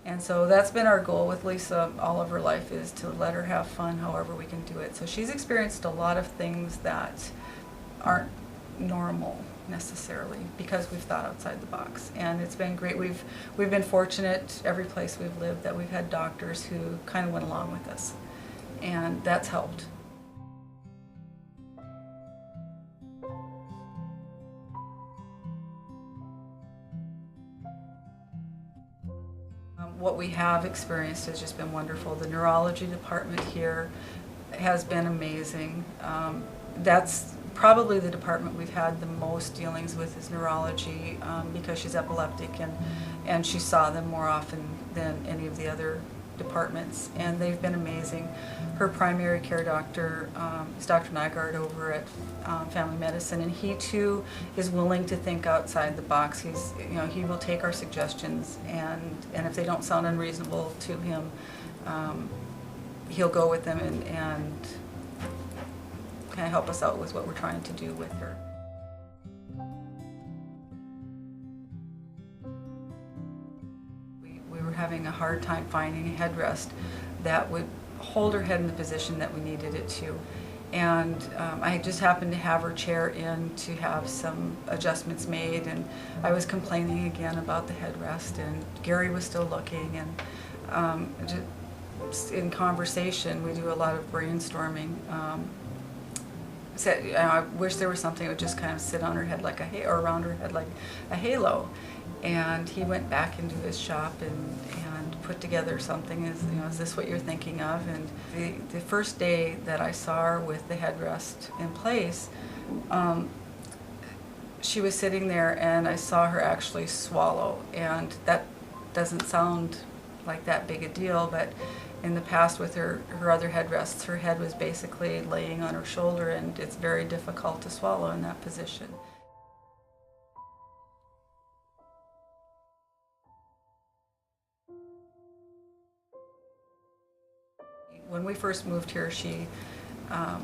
And so that's been our goal with Lisa all of her life, is to let her have fun however we can do it. So she's experienced a lot of things that aren't normal necessarily because we've thought outside the box, and it's been great. We've been fortunate every place we've lived that we've had doctors who kind of went along with us, and that's helped. What we have experienced has just been wonderful. The neurology department here has been amazing. That's probably the department we've had the most dealings with, is neurology, because she's epileptic, and she saw them more often than any of the other departments, and they've been amazing. Her primary care doctor is Dr. Nygaard over at Family Medicine, and he too is willing to think outside the box. He will take our suggestions, and if they don't sound unreasonable to him, he'll go with them and kind of help us out with what we're trying to do with her. We were having a hard time finding a headrest that would hold her head in the position that we needed it to. And I just happened to have her chair in to have some adjustments made, and I was complaining again about the headrest, and Gary was still looking, and just in conversation, we do a lot of brainstorming. Said, I wish there was something that would just kind of sit on her head like or around her head like a halo. And he went back into his shop and put together something. Is this what you're thinking of? And the first day that I saw her with the headrest in place, she was sitting there, and I saw her actually swallow. And that doesn't sound like that big a deal, but in the past with her other headrests, her head was basically laying on her shoulder, and it's very difficult to swallow in that position. When we first moved here, she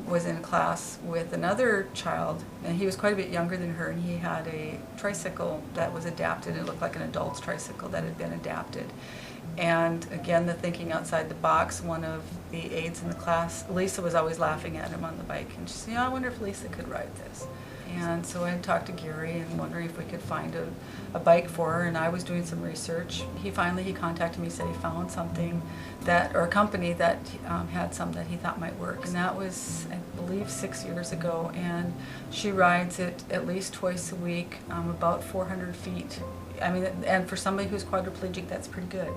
was in class with another child, and he was quite a bit younger than her, and he had a tricycle that was adapted. It looked like an adult's tricycle that had been adapted. And again, the thinking outside the box, one of the aides in the class, Lisa, was always laughing at him on the bike, and she said, I wonder if Lisa could ride this. And so I talked to Gary and wondering if we could find a bike for her, and I was doing some research. He contacted me, said he found something or a company that had some that he thought might work. And that was, I believe, 6 years ago, and she rides it at least twice a week, about 400 feet. I mean, and for somebody who's quadriplegic, that's pretty good.